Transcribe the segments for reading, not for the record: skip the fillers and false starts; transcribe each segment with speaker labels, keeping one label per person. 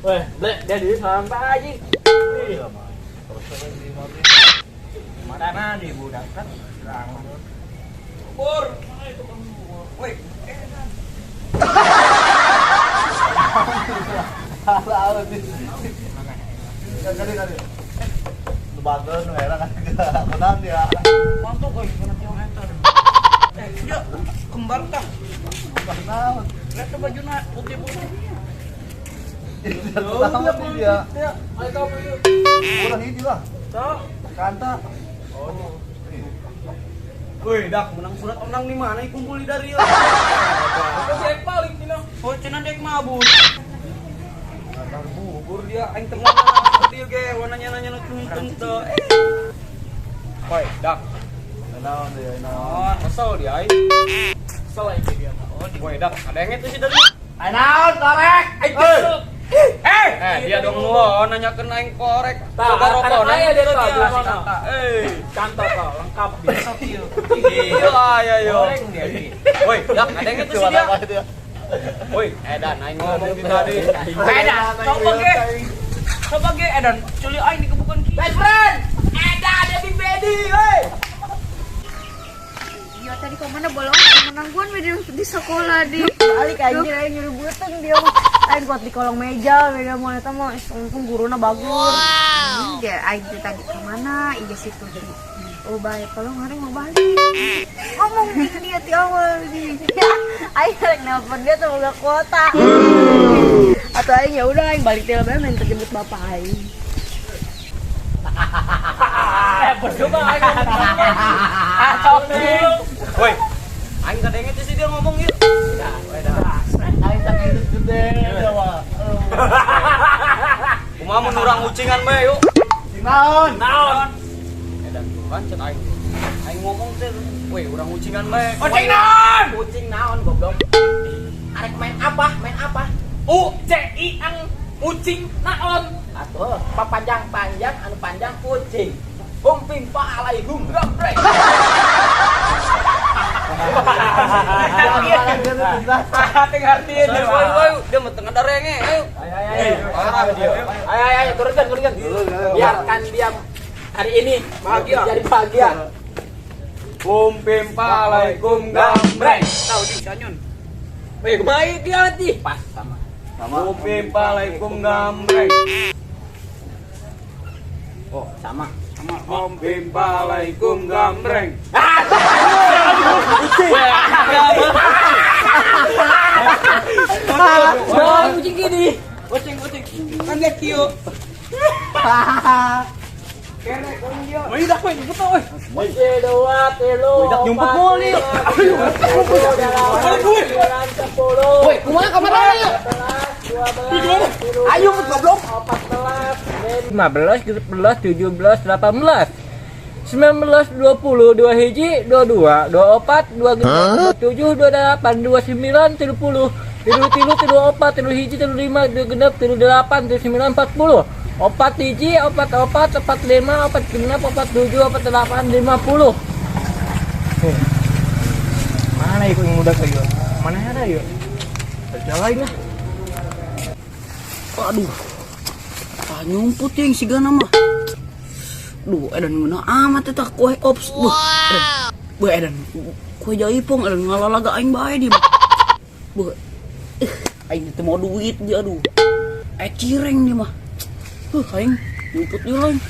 Speaker 1: Weh, blek dia di sampai aja.
Speaker 2: Iya, Mas. Terus di mobil.
Speaker 1: Mana di budak kan? Bur, itu kan. Woi,
Speaker 2: Halo, kali. Lebaran merah kan. Menang dia.
Speaker 1: mantuk kok kena kilometer. Dia kembar kah?
Speaker 2: Menang.
Speaker 1: Lihat tuh bajunya putih-putih.
Speaker 2: Tahu dia.
Speaker 1: Ayo kamu yuk.
Speaker 2: Kurang hiji lah.
Speaker 1: Tahu?
Speaker 2: Kanta.
Speaker 1: Oh. Woi, dak menang surat menang di mana? Kumpul di dari. Dek paling dina. Oh, cenah dek mabur. Kadang bubur dia aing teu ngomong dia ge warnanya nanya tuntun teu. Woi, dak.
Speaker 2: Naon dia,
Speaker 1: Oh, kesel dia aing. Kesel aing dia. Oh, woi, dak, ada yang itu sih dari.
Speaker 2: naon korek.
Speaker 1: Dia dong lo nanyakeun aing korek.
Speaker 3: Karena saya dia tuh jelas
Speaker 1: kata.
Speaker 3: Cantok kok, lengkap biasa kieu.
Speaker 1: Iya, yo.
Speaker 3: Goreng dia.
Speaker 1: Woi, dak, ada yang itu sih dia. Woi, edan aing ngomong di tadi.
Speaker 3: Edan, coba ge edan, culi aing dikebukan kieu. Best friend, edan ada Big Daddy, woi.
Speaker 4: Iya tadi kok mana bolong menangguan di sekolah di balik anjir aing nyuruh buteng dia mah aing kuat di kolong meja beda mah eta mah untung guruna bagus. Dia aing tadi ke mana ieu situ di oh baik kalau hari mau balik ngomong gitu dia di awal di aing rek nelpon dia tuh boga kuota atau aing ya udah aing balik teh lebaran minta jemput bapak aing.
Speaker 3: Bercoba aing ngomong. Acok dulu.
Speaker 1: Woi, aing kadang itu sih dia ngomong yuk.
Speaker 2: Aing tak hidup gede dewa.
Speaker 1: Kumaha mun urang ucingan bae yuk.
Speaker 2: Naon?
Speaker 1: Edan kan cek aing. Aing ngomong teh, woi urang ucingan bae.
Speaker 3: Kucing naon?
Speaker 5: Kucing naon goblok. Arek main apa?
Speaker 3: UCI ang kucing naon?
Speaker 5: Atuh, papanjang-panjang anu panjang kucing. Humping paalaikum gambreng.
Speaker 3: Ting artieun dia.
Speaker 1: Woi, dia mah tengah darenge. Ayo.
Speaker 5: Ayo, turunkan. Biarkan dia hari ini
Speaker 3: Bahagia.
Speaker 5: jadi bahagia.
Speaker 1: Kumpim palaikum gambreng.
Speaker 3: Tahu di sanyun.
Speaker 5: Weh, kumaha dia nanti? Pas sama.
Speaker 1: Kumpim palaikum gambreng.
Speaker 5: Oh, sama.
Speaker 1: Kumpim palaikum gambreng.
Speaker 5: Kucing gini.
Speaker 3: Kucing. Kan dia kieu. Kene kun dia. Woi dak we nyebut we.
Speaker 5: 1, 2, 3.
Speaker 1: Dak nyumput mulu nih.
Speaker 5: Woi, kumaha kamar aja? 12, ayo goblok.
Speaker 3: 15, 17, 18, 19, 20, 2 hiji, 22, 24, 2 genep, 27, 28, 29, 30, 34, 3 hiji, 35, 2 genep, 38, 39, 40, 4 hiji, 44, 45, 4 genep, 47, 48, 50. Mana ikut yang udah kayak mana ada yuk? Terjalain lah. Aduh. Nyumput yang si Gana mah. Duh, edan ngena amat eta kue ops. Buh, edan. Kue jaipong edan ngalalaga aing bae di. Buh. Aing teu mau duit dia aduh. Cireng dia mah. Aing nyumput dia lain.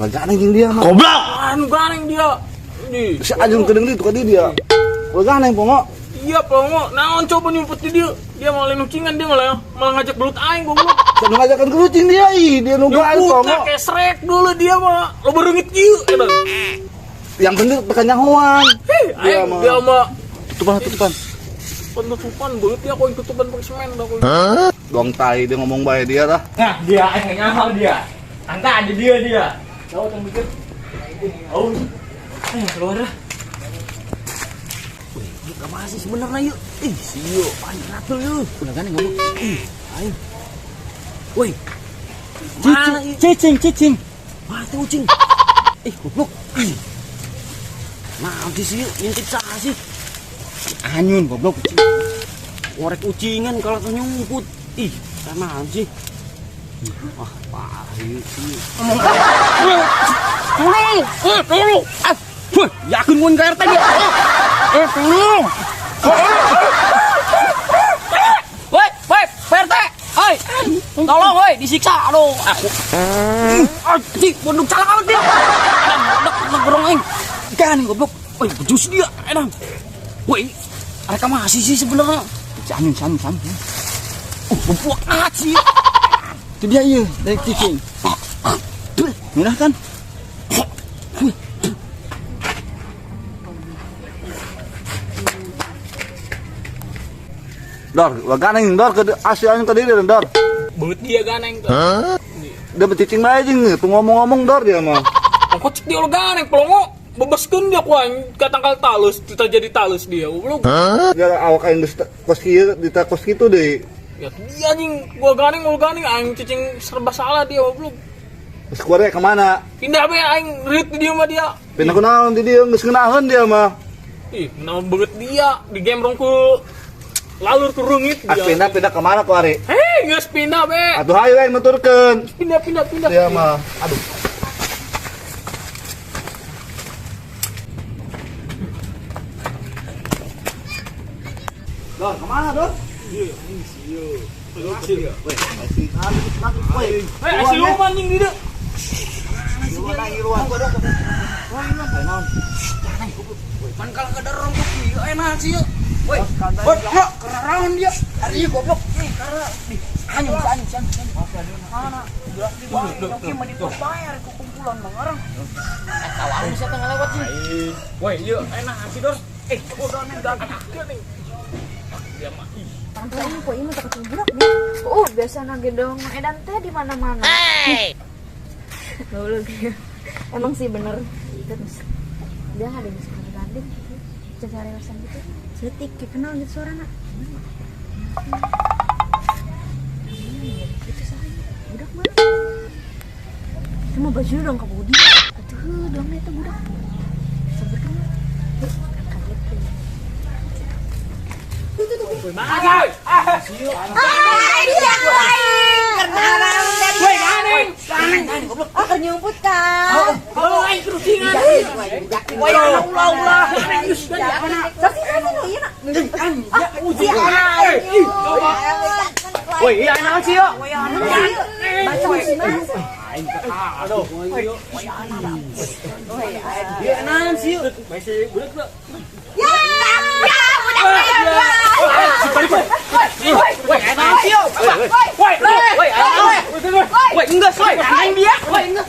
Speaker 2: Laganeng jeung dia mah.
Speaker 3: Goblok. Anu ganeng dia. Di.
Speaker 2: Si Ajeng teudeung ditu ka dia. Laganeng pongo.
Speaker 3: Iya, Pongo. Naon coba nyumput di dia. Dia malah nucingan dia malah ngajak belut aing goblok.
Speaker 2: Kan ngajakan ke kucing dia dia nungguan
Speaker 3: Nyumput
Speaker 2: pongo.
Speaker 3: kayak Shrek dulu dia mah. Lo bereungit kieu edan.
Speaker 2: Yang penting tekan nyahoan.
Speaker 3: Dia mah
Speaker 2: Tutupan.
Speaker 3: penutupan belut dia kok tutupan pakai semen dah kok.
Speaker 2: Dong tai dia ngomong bae dia dah.
Speaker 3: Nah, dia aing nyamal dia. Angka ada dia. Tahu tong mikir. Oh. Keluar dah. Gak masih sebenarnya yuk. Sio, panjang atul yuk. Udah kan ngomong. Ayo. Woi. Cicing. Mati kucing. Goblok. Nah, di sini ngintip sah sih. Anyun goblok kucing.
Speaker 1: ngorek ucingan kalau tuh nyumput. Ih, sana sih. Wah, pahit sih.
Speaker 3: Tolong.
Speaker 1: Wah, yakin gue nggak tadi.
Speaker 3: Tolong.
Speaker 1: Woi, PRT. Hei, tolong woi, disiksa. Aduh, aku. Cik, bunduk salah amat dia. Nak gorong aing. Kan goblok. Woi, bejus dia. Enak. Woi, mereka masih sih sebenarnya. Jangan. Buak aci. Itu dia iya, dari cicing. Merah kan?
Speaker 2: Dor, ganeng dor ke asyanya ke diri dor.
Speaker 5: Beut dia ganeng tuh.
Speaker 2: Dia bercicing aja nih, tuh ngomong-ngomong dor dia mah.
Speaker 5: Kok cek dia lo ganeng pelongo. Bebaskeun dia kuan katangkal talus, kita jadi talus dia. Goblok.
Speaker 2: Ya awak aing geus kos kieu di kos kitu deui.
Speaker 5: Ya dia anjing gua ganeng aing cicing serba salah dia goblok.
Speaker 2: Geus kuare ka mana?
Speaker 5: Pindah be aing reut di dia mah dia.
Speaker 2: Pindah kunaon di dieu geus ngeunaheun dia mah.
Speaker 5: Ih, naon beut dia digembrong ku lalur ku reungit dia.
Speaker 2: Pindah ka mana kuare?
Speaker 5: Hei, geus pindah be.
Speaker 2: Atuh hayu aing nuturkeun.
Speaker 5: Pindah.
Speaker 2: Dia mah. Aduh. Dor, kemana Dor?
Speaker 5: Hei,
Speaker 2: Weh,
Speaker 5: asli lu anjing di dia.
Speaker 1: Man kalau ada orang kopi, enak sih yuk. Woi, keraraun dia. Hari ini goblok. Nih, karena nih. Anyung. Mana? Oke, mah dibayar ke kumpulan bang orang. Kawan bisa tengah lewat sih.
Speaker 5: Woi, yuk enak sih Dor.
Speaker 1: Udah nih, udah nih.
Speaker 5: Dia mah ih.
Speaker 4: Tantangan kok ini tak budak nih. Biasa nage dong edan teh di mana-mana. Lalu emang sih bener. Terus dia ada di sekolah gandeng gitu. Cari alasan gitu. Setik kayak kenal gitu suarana. Itu saya. Budak mana? Cuma baju dong ke budi. Atuh, dong itu budak. Sebenarnya kaget tuh.
Speaker 5: Mana?
Speaker 4: Nyumput kan.
Speaker 5: Aing kerucingan.
Speaker 1: Woi, ulah. Woi, iya enak sih yuk. Aduh. Iya enak sih yuk. Masih budak tuh. Woi, enak sih yuk. Woi, enggak sih. Anjing dia. Woi, enggak.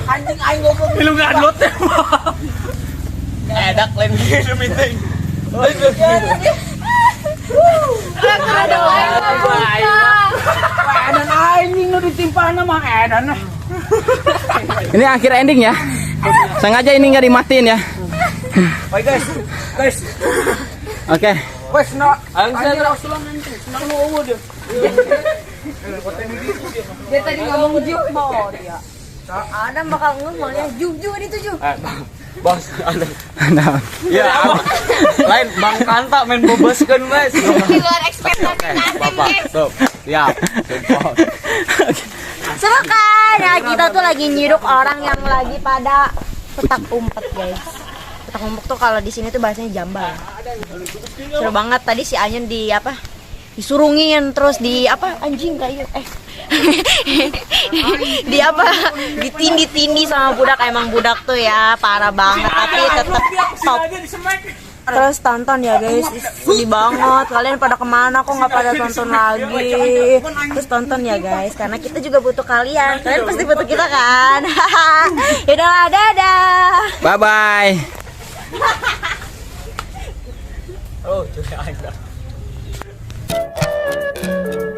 Speaker 1: Anjing aing goblok.
Speaker 5: Lu ngadlot ya.
Speaker 1: Edak lain gitu meeting. Edan anjing nu ditimpana mah edan.
Speaker 3: Ini akhir ending ya. Sengaja ini nggak dimatiin ya.
Speaker 1: Oi guys.
Speaker 3: Oke.
Speaker 1: Wes no. Anjing usulan anjing. Senang lu eueuh dia.
Speaker 4: Dia tadi ngomong juk mau dia. Adam bakal ngomong ya juk itu juk.
Speaker 1: Bos, ada. Ya, lain Bang Kanta main boboskeun wes.
Speaker 4: Di luar ekspektasi
Speaker 1: Bapak, stop. Siap.
Speaker 4: Seru kan? Ya kita tuh lagi nyiduk orang yang lagi pada petak umpet guys. Petak umpet tuh kalau di sini tuh bahasanya jambal. Seru banget tadi si Anyun di apa? Disurungin terus di apa anjing kayak di apa ditindih-tindih sama budak. Emang budak tuh ya parah banget tapi tetap top. Terus tonton ya guys, sedih banget. Kalian pada kemana kok nggak pada tonton lagi? Terus tonton ya guys, karena kita juga butuh kalian. Kalian pasti butuh kita kan? Yaudah, dadah.
Speaker 3: Bye bye.
Speaker 1: Oh, cuy aing dah.
Speaker 3: Dadah.